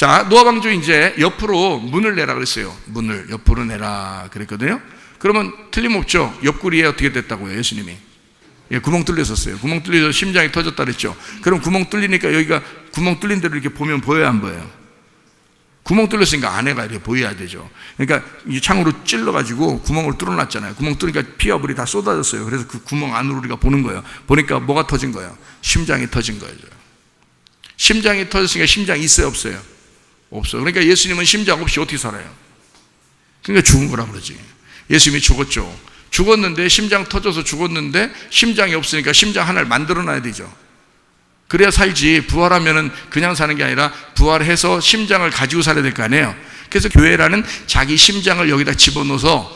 자, 노아 방주 이제 옆으로 문을 내라 그랬어요. 문을 옆으로 내라 그랬거든요. 그러면 틀림없죠. 옆구리에 어떻게 됐다고요, 예수님이? 예, 구멍 뚫렸었어요. 구멍 뚫려서 심장이 터졌다 그랬죠. 그럼 구멍 뚫리니까 여기가 구멍 뚫린 대로 이렇게 보면 보여야 안 보여요? 구멍 뚫렸으니까 안에가 이렇게 보여야 되죠. 그러니까 이 창으로 찔러가지고 구멍을 뚫어놨잖아요. 구멍 뚫으니까 피와 물이 다 쏟아졌어요. 그래서 그 구멍 안으로 우리가 보는 거예요. 보니까 뭐가 터진 거예요? 심장이 터진 거예요. 심장이 터졌으니까 심장이 있어요, 없어요? 없어요. 그러니까 예수님은 심장 없이 어떻게 살아요? 그러니까 죽은 거라 그러지. 예수님이 죽었죠. 죽었는데, 심장 터져서 죽었는데 심장이 없으니까 심장 하나를 만들어놔야 되죠. 그래야 살지. 부활하면은 그냥 사는 게 아니라 부활해서 심장을 가지고 살아야 될 거 아니에요. 그래서 교회라는 자기 심장을 여기다 집어넣어서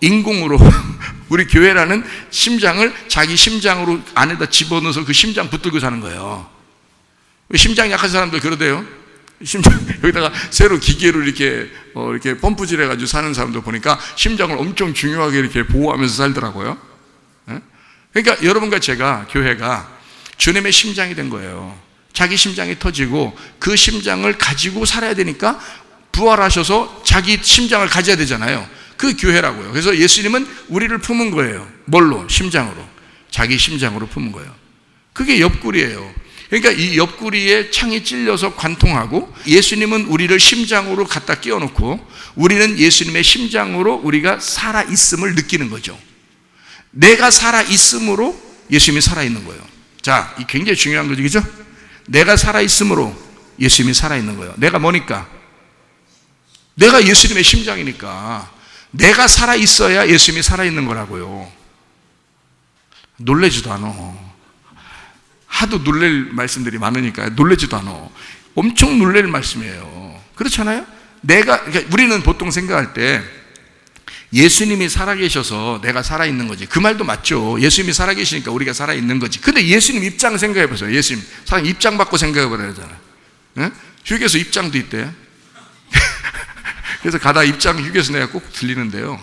인공으로 우리 교회라는 심장을 자기 심장으로 안에다 집어넣어서 그 심장 붙들고 사는 거예요. 심장이 약한 사람들 그러대요. 심장 여기다가 새로 기계로 이렇게 펌프질 해가지고 사는 사람들 보니까 심장을 엄청 중요하게 이렇게 보호하면서 살더라고요. 그러니까 여러분과 제가, 교회가 주님의 심장이 된 거예요. 자기 심장이 터지고 그 심장을 가지고 살아야 되니까 부활하셔서 자기 심장을 가져야 되잖아요. 그 교회라고요. 그래서 예수님은 우리를 품은 거예요. 뭘로? 심장으로. 자기 심장으로 품은 거예요. 그게 옆구리예요. 그러니까 이 옆구리에 창이 찔려서 관통하고, 예수님은 우리를 심장으로 갖다 끼워놓고 우리는 예수님의 심장으로 우리가 살아있음을 느끼는 거죠. 내가 살아있음으로 예수님이 살아있는 거예요. 자, 이 굉장히 중요한 거죠, 그죠? 내가 살아있음으로 예수님이 살아있는 거예요. 내가 뭐니까? 내가 예수님의 심장이니까 내가 살아있어야 예수님이 살아있는 거라고요. 놀라지도 않아. 하도 놀랄 말씀들이 많으니까 놀라지도 않아. 엄청 놀랄 말씀이에요. 그렇잖아요? 그러니까 우리는 보통 생각할 때 예수님이 살아계셔서 내가 살아있는 거지. 그 말도 맞죠. 예수님이 살아계시니까 우리가 살아있는 거지. 근데 예수님 입장 생각해보세요. 예수님 사람 입장 받고 생각해보라 그러잖아요. 네? 휴게소 입장도 있대요. 그래서 가다 입장 휴게소 내가 꼭 들리는데요.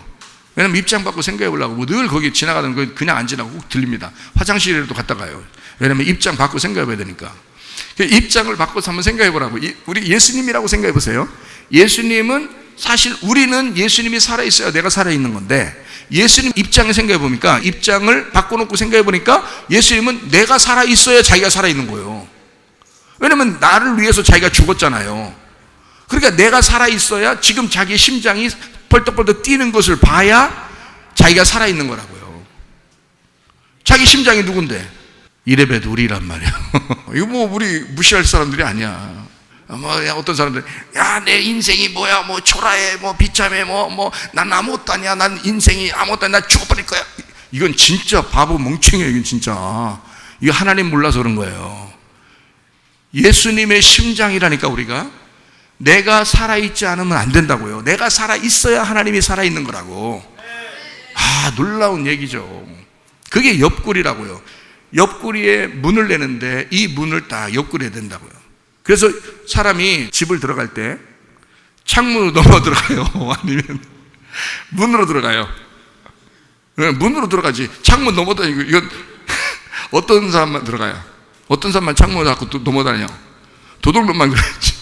왜냐면 입장 받고 생각해보려고 뭐 늘 거기 지나가는 거 그냥 안 지나고 꼭 들립니다. 화장실에도 갔다 가요. 왜냐면 입장 받고 생각해봐야 되니까. 입장을 바꿔서 한번 생각해보라고. 우리 예수님이라고 생각해보세요. 예수님은 사실 우리는 예수님이 살아있어야 내가 살아있는 건데, 예수님 입장을 생각해보니까, 입장을 바꿔놓고 생각해보니까 예수님은 내가 살아있어야 자기가 살아있는 거예요. 왜냐면 나를 위해서 자기가 죽었잖아요. 그러니까 내가 살아있어야 지금 자기 심장이 벌떡벌떡 뛰는 것을 봐야 자기가 살아있는 거라고요. 자기 심장이 누군데? 이래봬도 우리란 말이야. 이거 뭐 우리 무시할 사람들이 아니야. 뭐 어떤 사람들, 야, 내 인생이 뭐야, 뭐 초라해, 뭐 비참해, 난 아무것도 아니야, 난 인생이 아무것도 아니야, 나 죽어버릴 거야. 이건 진짜 바보 멍청이에요. 이건 진짜. 이거 하나님 몰라서 그런 거예요. 예수님의 심장이라니까. 우리가 내가 살아있지 않으면 안 된다고요. 내가 살아있어야 하나님이 살아있는 거라고. 놀라운 얘기죠. 그게 옆구리라고요. 옆구리에 문을 내는데 이 문을 딱 옆구리에 댄다고요. 그래서 사람이 집을 들어갈 때 창문으로 넘어 들어가요? 아니면 문으로 들어가요? 문으로 들어가지. 창문 넘어 다니고. 이건 어떤 사람만 들어가요? 어떤 사람만 창문을 닫고 또 넘어 다녀? 도둑놈만 그러지.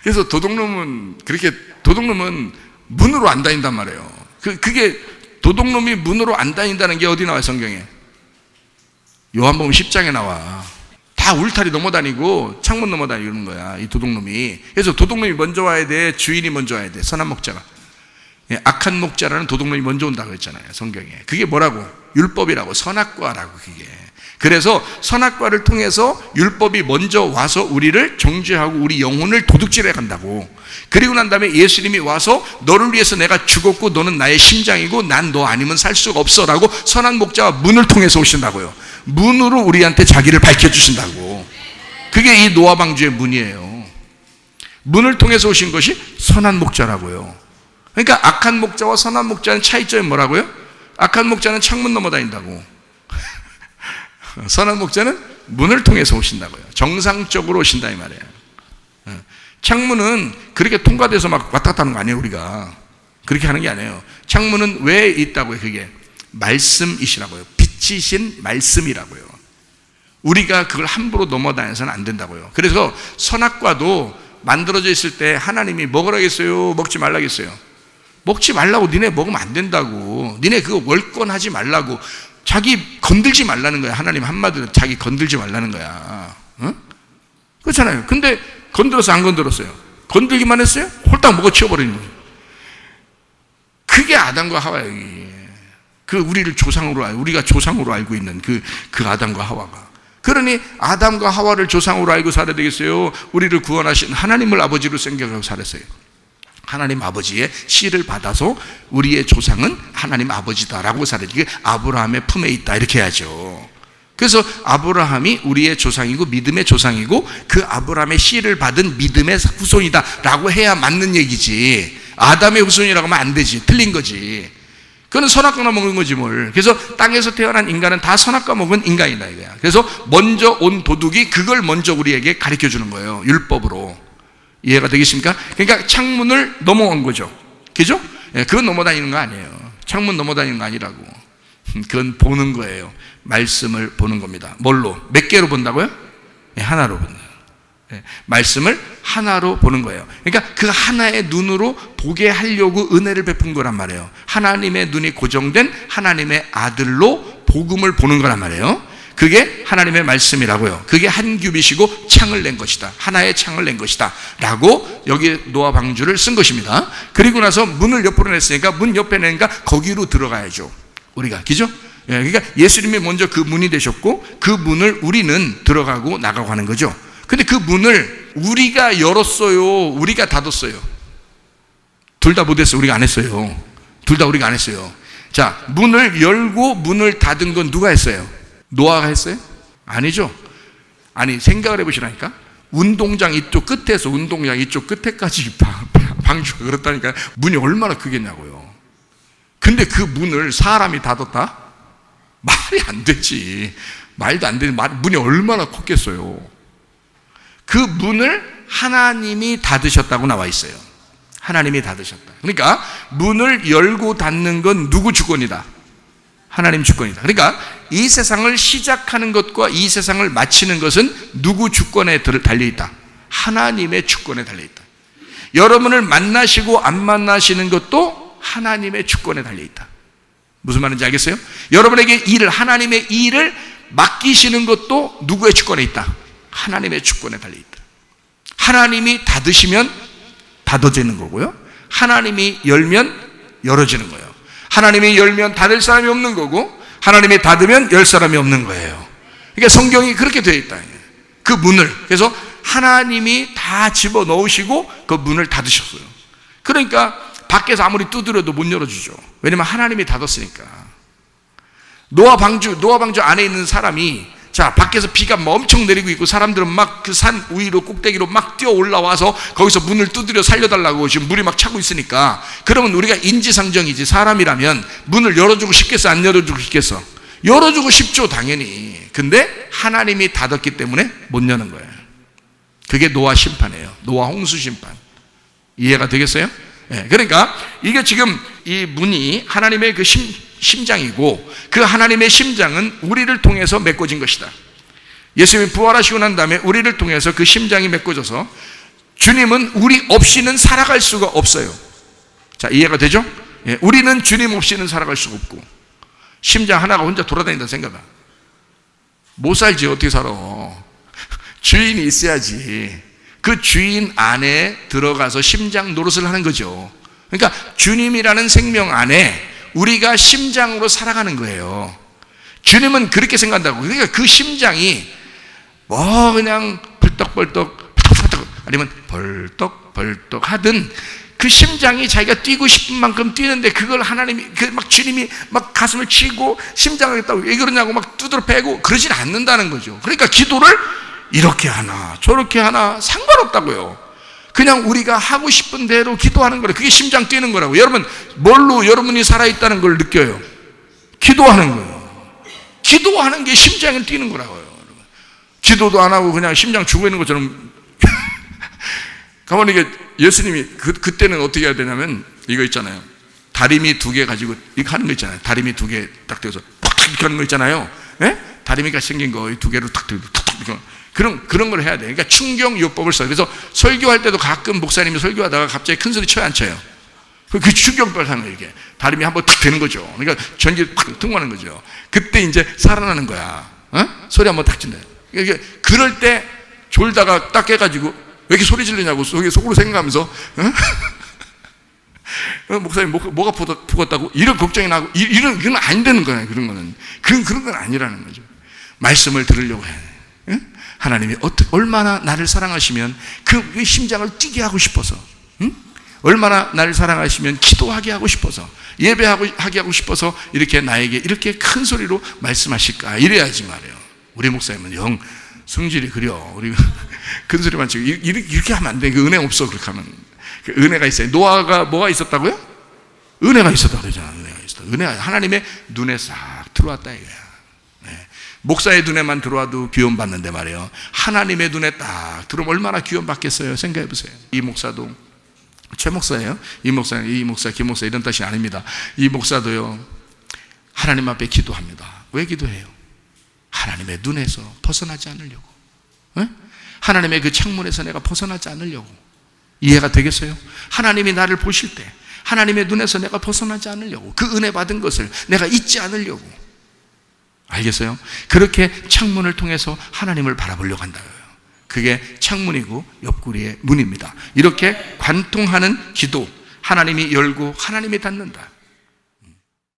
그래서 도둑놈은 문으로 안 다닌단 말이에요. 그게 도둑놈이 문으로 안 다닌다는 게 어디 나와요, 성경에? 요한복음 10장에 나와. 다 울타리 넘어 다니고 창문 넘어 다니는 거야, 이 도둑놈이. 그래서 도둑놈이 먼저 와야 돼, 주인이 먼저 와야 돼, 선한 목자가. 악한 목자라는 도둑놈이 먼저 온다고 했잖아요, 성경에. 그게 뭐라고? 율법이라고, 선악과라고. 그게. 그래서 선악과를 통해서 율법이 먼저 와서 우리를 정죄하고 우리 영혼을 도둑질해 간다고. 그리고 난 다음에 예수님이 와서 너를 위해서 내가 죽었고 너는 나의 심장이고 난 너 아니면 살 수가 없어 라고 선한 목자가 문을 통해서 오신다고요. 문으로 우리한테 자기를 밝혀주신다고. 그게 이 노아 방주의 문이에요. 문을 통해서 오신 것이 선한 목자라고요. 그러니까 악한 목자와 선한 목자는 차이점이 뭐라고요? 악한 목자는 창문 넘어 다닌다고. 선한 목자는 문을 통해서 오신다고요. 정상적으로 오신다 이 말이에요. 창문은 그렇게 통과돼서 막 왔다 갔다 하는 거 아니에요. 우리가 그렇게 하는 게 아니에요. 창문은 왜 있다고요? 그게 말씀이시라고요. 빛이신 말씀이라고요. 우리가 그걸 함부로 넘어다녀서는 안 된다고요. 그래서 선악과도 만들어져 있을 때 하나님이 먹으라겠어요? 먹지 말라겠어요? 먹지 말라고. 니네 먹으면 안 된다고. 니네 그거 월권하지 말라고. 자기 건들지 말라는 거야. 하나님 한마디로 자기 건들지 말라는 거야. 응? 그렇잖아요. 근데 건들었어, 안 건들었어요? 건들기만 했어요? 홀딱 먹어 치워버리는 거예요. 그게 아담과 하와예요. 그 우리를 조상으로, 우리가 조상으로 알고 있는 그 아담과 하와가. 그러니 아담과 하와를 조상으로 알고 살아야 되겠어요? 우리를 구원하신 하나님을 아버지로 생각하고 살았어요. 하나님 아버지의 씨를 받아서 우리의 조상은 하나님 아버지다라고 살아야 돼요. 아브라함의 품에 있다 이렇게 해야죠. 그래서 아브라함이 우리의 조상이고 믿음의 조상이고 그 아브라함의 씨를 받은 믿음의 후손이다라고 해야 맞는 얘기지. 아담의 후손이라고 하면 안 되지. 틀린 거지. 그건 선악과나 먹은 거지 뭘. 그래서 땅에서 태어난 인간은 다 선악과 먹은 인간이다 이거야. 그래서 먼저 온 도둑이 그걸 먼저 우리에게 가르쳐 주는 거예요. 율법으로. 이해가 되겠습니까? 그러니까 창문을 넘어온 거죠. 그죠? 그건 넘어다니는 거 아니에요. 창문 넘어다니는 거 아니라고. 그건 보는 거예요. 말씀을 보는 겁니다. 뭘로? 몇 개로 본다고요? 하나로 본다. 말씀을 하나로 보는 거예요. 그러니까 그 하나의 눈으로 보게 하려고 은혜를 베푼 거란 말이에요. 하나님의 눈이 고정된 하나님의 아들로 복음을 보는 거란 말이에요. 그게 하나님의 말씀이라고요. 그게 한 규빗이고 창을 낸 것이다. 하나의 창을 낸 것이다 라고 여기 노아 방주를 쓴 것입니다. 그리고 나서 문을 옆으로 냈으니까 문 옆에 내니까 거기로 들어가야죠. 우리가. 그죠? 그러니까 예수님이 먼저 그 문이 되셨고 그 문을 우리는 들어가고 나가고 하는 거죠. 근데 그 문을 우리가 열었어요? 우리가 닫았어요? 둘 다 못했어요. 우리가 안 했어요. 둘 다 우리가 안 했어요. 자, 문을 열고 문을 닫은 건 누가 했어요? 노아가 했어요? 아니죠. 아니, 생각을 해보시라니까. 운동장 이쪽 끝에서 운동장 이쪽 끝에까지 방주가 그렇다니까 문이 얼마나 크겠냐고요. 근데 그 문을 사람이 닫았다? 말이 안 되지. 말도 안 되는 문이 얼마나 컸겠어요. 그 문을 하나님이 닫으셨다고 나와 있어요. 하나님이 닫으셨다. 그러니까 문을 열고 닫는 건 누구 주권이다? 하나님 주권이다. 그러니까 이 세상을 시작하는 것과 이 세상을 마치는 것은 누구 주권에 달려있다? 하나님의 주권에 달려있다. 여러분을 만나시고 안 만나시는 것도 하나님의 주권에 달려있다. 무슨 말인지 알겠어요? 여러분에게 하나님의 일을 맡기시는 것도 누구의 주권에 있다? 하나님의 주권에 달려있다. 하나님이 닫으시면 닫아지는 거고요. 하나님이 열면 열어지는 거예요. 하나님이 열면 닫을 사람이 없는 거고 하나님이 닫으면 열 사람이 없는 거예요. 그러니까 성경이 그렇게 되어 있다. 그 문을. 그래서 하나님이 다 집어넣으시고 그 문을 닫으셨어요. 그러니까 밖에서 아무리 두드려도 못 열어주죠. 왜냐면 하나님이 닫았으니까. 노아 방주 안에 있는 사람이 자, 밖에서 비가 엄청 내리고 있고 사람들은 막 그 산 위로 꼭대기로 막 뛰어 올라와서 거기서 문을 두드려 살려달라고 지금 물이 막 차고 있으니까 그러면 우리가 인지상정이지. 사람이라면 문을 열어주고 싶겠어? 안 열어주고 싶겠어? 열어주고 싶죠, 당연히. 근데 하나님이 닫았기 때문에 못 여는 거예요. 그게 노아 심판이에요. 노아 홍수 심판. 이해가 되겠어요? 네, 그러니까 이게 지금 이 문이 하나님의 그 심장이고 그 하나님의 심장은 우리를 통해서 메꿔진 것이다. 예수님이 부활하시고 난 다음에 우리를 통해서 그 심장이 메꿔져서 주님은 우리 없이는 살아갈 수가 없어요. 자, 이해가 되죠? 예, 우리는 주님 없이는 살아갈 수가 없고 심장 하나가 혼자 돌아다닌다 생각하. 못 살지. 어떻게 살아? 주인이 있어야지. 그 주인 안에 들어가서 심장 노릇을 하는 거죠. 그러니까 주님이라는 생명 안에 우리가 심장으로 살아가는 거예요. 주님은 그렇게 생각한다고. 그러니까 그 심장이 뭐 그냥 벌떡벌떡 아니면 벌떡벌떡 하든 그 심장이 자기가 뛰고 싶은 만큼 뛰는데 그걸 하나님이 막 주님이 막 가슴을 치고 심장을 했다고 왜 그러냐고 막 두드려 패고 그러진 않는다는 거죠. 그러니까 기도를 이렇게 하나 저렇게 하나 상관없다고요. 그냥 우리가 하고 싶은 대로 기도하는 거예요. 그게 심장 뛰는 거라고. 여러분 뭘로 여러분이 살아있다는 걸 느껴요? 기도하는 거예요. 기도하는 게 심장이 뛰는 거라고요. 기도도 안 하고 그냥 심장 죽어 있는 것처럼 가만히 이게 예수님이 그때는 어떻게 해야 되냐면 이거 있잖아요. 다리미 2개 가지고 이렇게 하는 거 있잖아요. 다리미 2개 딱 대서 팍 이렇게 하는 거 있잖아요. 예? 다리미가 생긴 거 두 개로 탁 들고 탁탁 그런 걸 해야 돼. 그러니까 충격요법을 써요. 그래서 설교할 때도 가끔 목사님이 설교하다가 갑자기 큰 소리 쳐요, 안 쳐요? 그 충격을 하는 거예요. 이게 다리미 한번 탁 되는 거죠. 그러니까 전기 탁 통하는 거죠. 그때 이제 살아나는 거야. 소리 한번 탁 친다. 그러니까 그럴 때 졸다가 딱 깨가지고 왜 이렇게 소리 지르냐고 속으로 생각하면서 목사님 뭐가 부었다고 이런 걱정이 나고 이건 안 되는 거예요. 그런 거는 그런 건 아니라는 거죠. 말씀을 들으려고 해야 돼. 하나님이 얼마나 나를 사랑하시면 그 심장을 뛰게 하고 싶어서, 얼마나 나를 사랑하시면 기도하게 하고 싶어서, 예배하게 하고 싶어서 이렇게 나에게 이렇게 큰 소리로 말씀하실까. 이래야지 말이에요. 우리 목사님은 영 성질이 그려. 우리 큰 소리만 치고 이렇게 하면 안 돼. 그 은혜 없어. 그렇게 하면 그 은혜가 있어요. 노아가 뭐가 있었다고요? 은혜가 있었다고 그러잖아. 은혜가 있었다. 은혜가 하나님의 눈에 싹 들어왔다 이거야. 네. 목사의 눈에만 들어와도 귀여움 받는데 말이에요. 하나님의 눈에 딱 들어오면 얼마나 귀여움 받겠어요. 생각해 보세요. 이 목사도 최 목사예요. 이 목사, 김 목사 이런 뜻이 아닙니다. 이 목사도요, 하나님 앞에 기도합니다. 왜 기도해요? 하나님의 눈에서 벗어나지 않으려고. 네? 하나님의 그 창문에서 내가 벗어나지 않으려고. 이해가 되겠어요? 하나님이 나를 보실 때 하나님의 눈에서 내가 벗어나지 않으려고, 그 은혜 받은 것을 내가 잊지 않으려고. 알겠어요? 그렇게 창문을 통해서 하나님을 바라보려고 한다고요. 그게 창문이고 옆구리의 문입니다. 이렇게 관통하는 기도, 하나님이 열고 하나님이 닫는다.